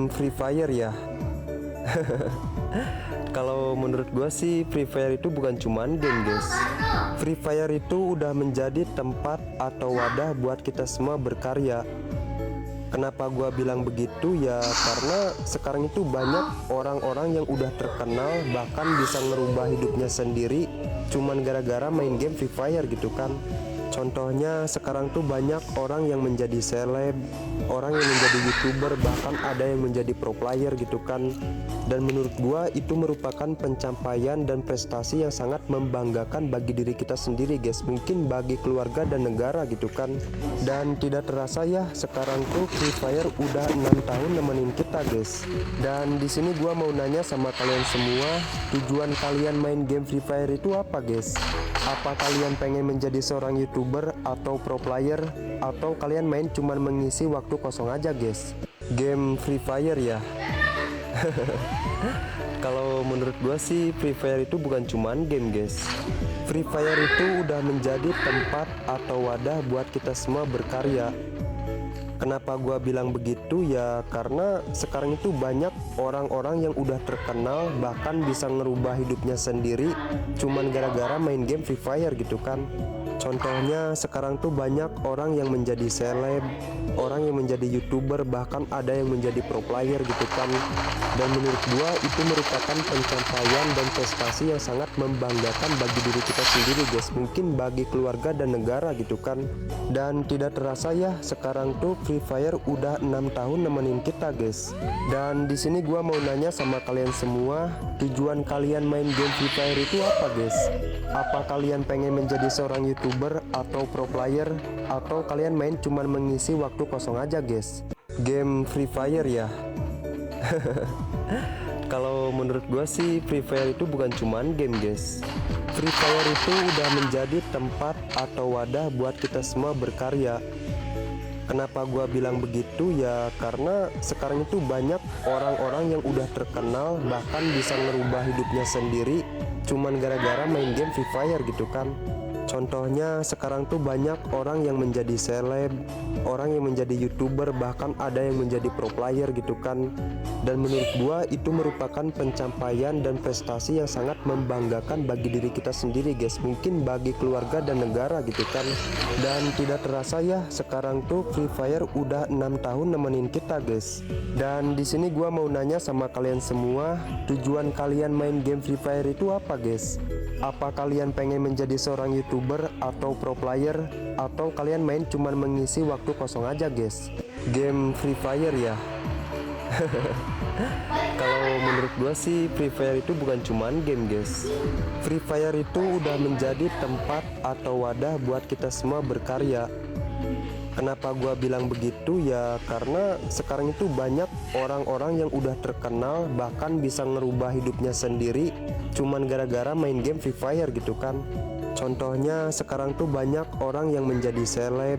Game Free Fire ya. Kalau menurut gua sih Free Fire itu bukan cuman game guys. Free Fire itu udah menjadi tempat atau wadah buat kita semua berkarya. Kenapa gua bilang begitu ya, karena sekarang itu banyak orang-orang yang udah terkenal bahkan bisa ngerubah hidupnya sendiri cuman gara-gara main game Free Fire gitu kan. Contohnya sekarang tuh banyak orang yang menjadi seleb, orang yang menjadi YouTuber, bahkan ada yang menjadi pro player gitu kan. Dan menurut gua itu merupakan pencapaian dan prestasi yang sangat membanggakan bagi diri kita sendiri guys, mungkin bagi keluarga dan negara gitu kan. Dan tidak terasa ya, sekarang tuh Free Fire udah 6 tahun nemenin kita guys. Dan di sini gua mau nanya sama kalian semua, tujuan kalian main game Free Fire itu apa guys? Apa kalian pengen menjadi seorang YouTuber atau pro player, atau kalian main cuman mengisi waktu kosong aja guys? Game Free Fire ya. Kalau menurut gua sih Free Fire itu bukan cuman game guys. Free Fire itu udah menjadi tempat atau wadah buat kita semua berkarya. Kenapa gua bilang begitu ya, karena sekarang itu banyak orang-orang yang udah terkenal bahkan bisa ngerubah hidupnya sendiri cuman gara-gara main game Free Fire gitu kan. Contohnya sekarang tuh banyak orang yang menjadi seleb, orang yang menjadi YouTuber, bahkan ada yang menjadi pro player gitu kan. Dan menurut gua itu merupakan pencapaian dan prestasi yang sangat membanggakan bagi diri kita sendiri guys, mungkin bagi keluarga dan negara gitu kan. Dan tidak terasa ya, sekarang tuh Free Fire udah 6 tahun nemenin kita guys. Dan di sini gua mau nanya sama kalian semua, tujuan kalian main game Free Fire itu apa guys? Apa kalian pengen menjadi seorang YouTuber atau pro player, atau kalian main cuman mengisi waktu kosong aja guys? Game Free Fire ya. Kalau menurut gua sih Free Fire itu bukan cuman game guys. Free Fire itu udah menjadi tempat atau wadah buat kita semua berkarya. Kenapa gua bilang begitu ya, karena sekarang itu banyak orang-orang yang udah terkenal bahkan bisa ngerubah hidupnya sendiri cuman gara-gara main game Free Fire gitu kan. Contohnya sekarang tuh banyak orang yang menjadi seleb, orang yang menjadi YouTuber, bahkan ada yang menjadi pro player gitu kan. Dan menurut gua itu merupakan pencapaian dan prestasi yang sangat membanggakan bagi diri kita sendiri guys, mungkin bagi keluarga dan negara gitu kan. Dan tidak terasa ya, sekarang tuh Free Fire udah 6 tahun nemenin kita guys. Dan di sini gua mau nanya sama kalian semua, tujuan kalian main game Free Fire itu apa guys? Apa kalian pengen menjadi seorang YouTuber atau pro player, atau kalian main cuman mengisi waktu kosong aja guys? Game Free Fire ya. Kalau menurut gua sih Free Fire itu bukan cuman game guys. Free Fire itu udah menjadi tempat atau wadah buat kita semua berkarya. Kenapa gua bilang begitu ya, karena sekarang itu banyak orang-orang yang udah terkenal bahkan bisa ngerubah hidupnya sendiri cuman gara-gara main game Free Fire gitu kan. Contohnya sekarang tuh banyak orang yang menjadi seleb,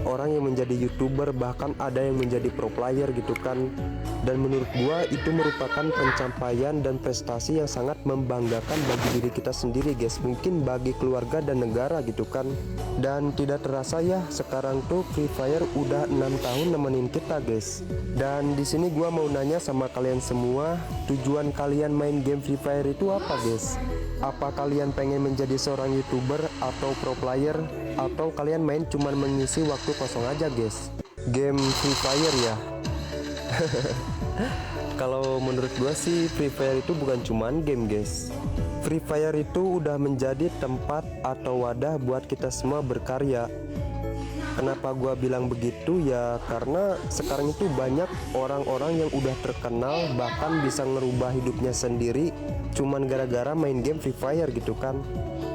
orang yang menjadi YouTuber, bahkan ada yang menjadi pro player gitu kan. Dan menurut gua itu merupakan pencapaian dan prestasi yang sangat membanggakan bagi diri kita sendiri guys, mungkin bagi keluarga dan negara gitu kan. Dan tidak terasa ya, sekarang tuh Free Fire udah 6 tahun nemenin kita guys. Dan di sini gua mau nanya sama kalian semua, tujuan kalian main game Free Fire itu apa guys? Apa kalian pengen menjadi seorang YouTuber atau pro player, atau kalian main cuman mengisi waktu kosong aja guys? Game Free Fire ya. Kalau menurut gua sih Free Fire itu bukan cuman game guys. Free Fire itu udah menjadi tempat atau wadah buat kita semua berkarya. Kenapa gua bilang begitu ya, karena sekarang itu banyak orang-orang yang udah terkenal bahkan bisa ngerubah hidupnya sendiri cuman gara-gara main game Free Fire gitu kan.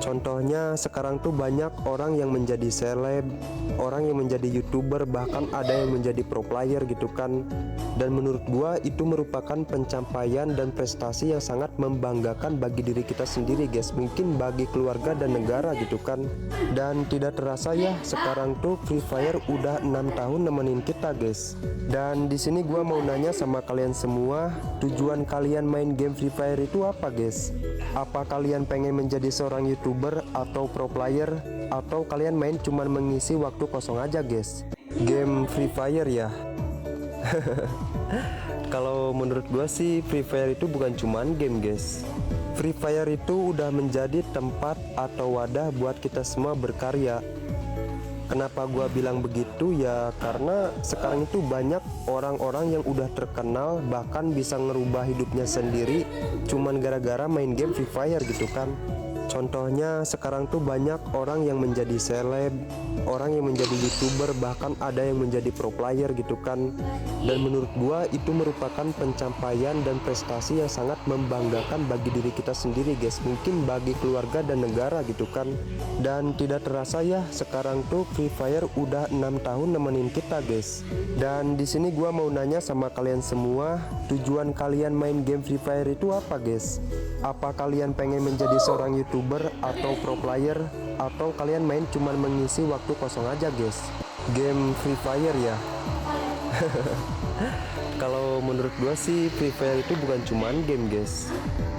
Contohnya sekarang tuh banyak orang yang menjadi seleb, orang yang menjadi YouTuber, bahkan ada yang menjadi pro player gitu kan. Dan menurut gua itu merupakan pencapaian dan prestasi yang sangat membanggakan bagi diri kita sendiri guys, mungkin bagi keluarga dan negara gitu kan. Dan tidak terasa ya, sekarang tuh Free Fire udah 6 tahun nemenin kita guys. Dan di sini gua mau nanya sama kalian semua, tujuan kalian main game Free Fire itu apa guys? Apa kalian pengen menjadi seorang YouTuber atau pro player, atau kalian main cuman mengisi waktu kosong aja guys? Game Free Fire ya. Kalau menurut gua sih Free Fire itu bukan cuman game guys. Free Fire itu udah menjadi tempat atau wadah buat kita semua berkarya. Kenapa gua bilang begitu ya, karena sekarang itu banyak orang-orang yang udah terkenal bahkan bisa ngerubah hidupnya sendiri cuman gara-gara main game Free Fire gitu kan. Contohnya sekarang tuh banyak orang yang menjadi seleb, orang yang menjadi YouTuber, bahkan ada yang menjadi pro player gitu kan. Dan menurut gua itu merupakan pencapaian dan prestasi yang sangat membanggakan bagi diri kita sendiri guys, mungkin bagi keluarga dan negara gitu kan. Dan tidak terasa ya, sekarang tuh Free Fire udah 6 tahun nemenin kita guys. Dan di sini gua mau nanya sama kalian semua, tujuan kalian main game Free Fire itu apa guys? Apa kalian pengen menjadi seorang YouTuber atau pro player, atau kalian main cuman mengisi waktu kosong aja guys? Game Free Fire ya. Kalau menurut gua sih Free Fire itu bukan cuman game guys.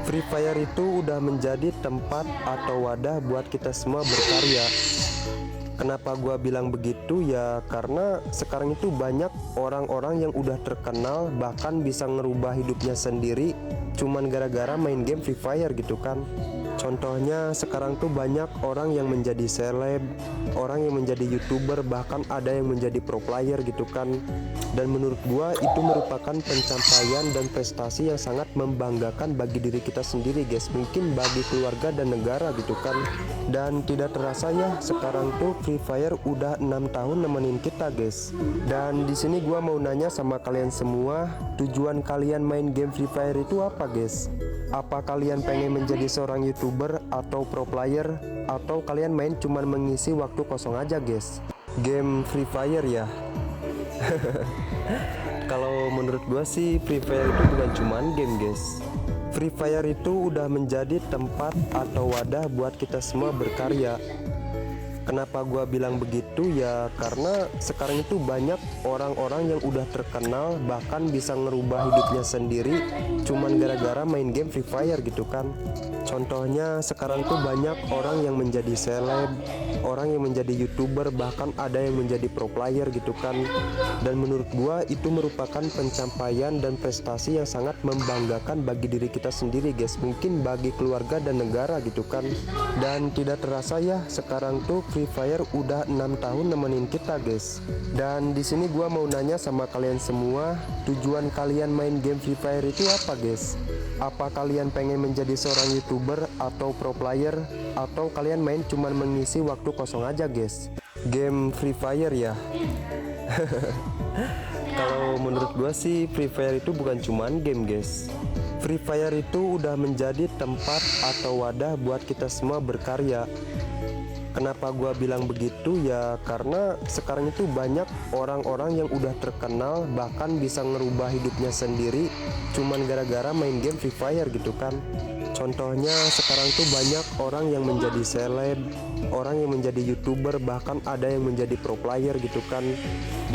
Free Fire itu udah menjadi tempat atau wadah buat kita semua berkarya. Kenapa gua bilang begitu ya, karena sekarang itu banyak orang-orang yang udah terkenal bahkan bisa ngerubah hidupnya sendiri cuman gara-gara main game Free Fire gitu kan. Contohnya sekarang tuh banyak orang yang menjadi seleb, orang yang menjadi YouTuber, bahkan ada yang menjadi pro player gitu kan. Dan menurut gua itu merupakan pencapaian dan prestasi yang sangat membanggakan bagi diri kita sendiri guys, mungkin bagi keluarga dan negara gitu kan. Dan tidak terasa ya, sekarang tuh Free Fire udah 6 tahun nemenin kita guys. Dan di sini gua mau nanya sama kalian semua, tujuan kalian main game Free Fire itu apa guys? Apa kalian pengen menjadi seorang YouTuber atau pro player, atau kalian main cuman mengisi waktu kosong aja guys? Game Free Fire ya. Kalau menurut gua sih Free Fire itu bukan cuman game guys. Free Fire itu udah menjadi tempat atau wadah buat kita semua berkarya. Kenapa gua bilang begitu ya, karena sekarang itu banyak orang-orang yang udah terkenal bahkan bisa ngerubah hidupnya sendiri cuman gara-gara main game Free Fire gitu kan. Contohnya sekarang tuh banyak orang yang menjadi seleb, orang yang menjadi YouTuber, bahkan ada yang menjadi pro player gitu kan. Dan menurut gua itu merupakan pencapaian dan prestasi yang sangat membanggakan bagi diri kita sendiri guys, mungkin bagi keluarga dan negara gitu kan. Dan tidak terasa ya, sekarang tuh Free Fire udah 6 tahun nemenin kita guys. Dan di sini gua mau nanya sama kalian semua, tujuan kalian main game Free Fire itu apa guys? Apa kalian pengen menjadi seorang YouTuber atau pro player, atau kalian main cuman mengisi waktu kosong aja guys? Game Free Fire ya. Kalau menurut gua sih Free Fire itu bukan cuman game guys. Free Fire itu udah menjadi tempat atau wadah buat kita semua berkarya. Kenapa gua bilang begitu ya, karena sekarang itu banyak orang-orang yang udah terkenal bahkan bisa ngerubah hidupnya sendiri cuman gara-gara main game Free Fire gitu kan. Contohnya sekarang tuh banyak orang yang menjadi seleb, orang yang menjadi YouTuber, bahkan ada yang menjadi pro player gitu kan.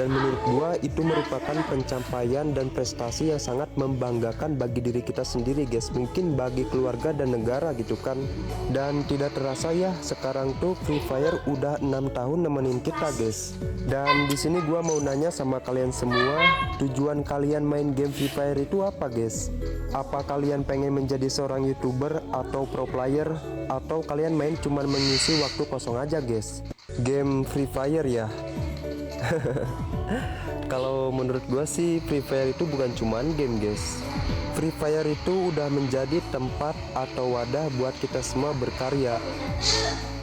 Dan menurut gua itu merupakan pencapaian dan prestasi yang sangat membanggakan bagi diri kita sendiri guys, mungkin bagi keluarga dan negara gitu kan. Dan tidak terasa ya, sekarang tuh Free Fire udah 6 tahun nemenin kita guys. Dan di sini gua mau nanya sama kalian semua, tujuan kalian main game Free Fire itu apa guys? Apa kalian pengen menjadi seorang YouTuber atau pro player, atau kalian main cuman mengisi waktu kosong aja guys? Game Free Fire ya. Kalau menurut gua sih Free Fire itu bukan cuman game guys. Free Fire itu udah menjadi tempat atau wadah buat kita semua berkarya.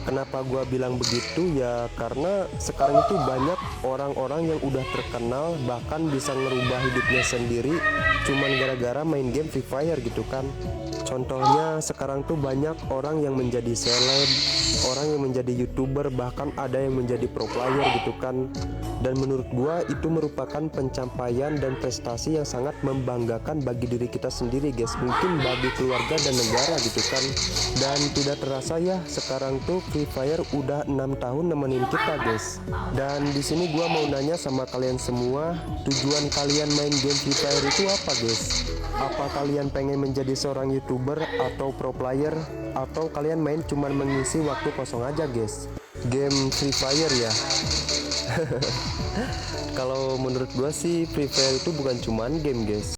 Kenapa gua bilang begitu ya, karena sekarang itu banyak orang-orang yang udah terkenal bahkan bisa ngerubah hidupnya sendiri cuman gara-gara main game Free Fire gitu kan. Contohnya sekarang tuh banyak orang yang menjadi seleb, orang yang menjadi YouTuber, bahkan ada yang menjadi pro player gitu kan. Dan menurut gua itu merupakan pencapaian dan prestasi yang sangat membanggakan bagi diri kita sendiri guys, mungkin bagi keluarga dan negara gitu kan. Dan tidak terasa ya, sekarang tuh Free Fire udah 6 tahun nemenin kita guys. Dan di sini gua mau nanya sama kalian semua, tujuan kalian main game Free Fire itu apa guys? Apa kalian pengen menjadi seorang YouTuber atau pro player, atau kalian main cuman mengisi waktu kosong aja guys? Game Free Fire ya. Kalau menurut gua sih Free Fire itu bukan cuman game guys,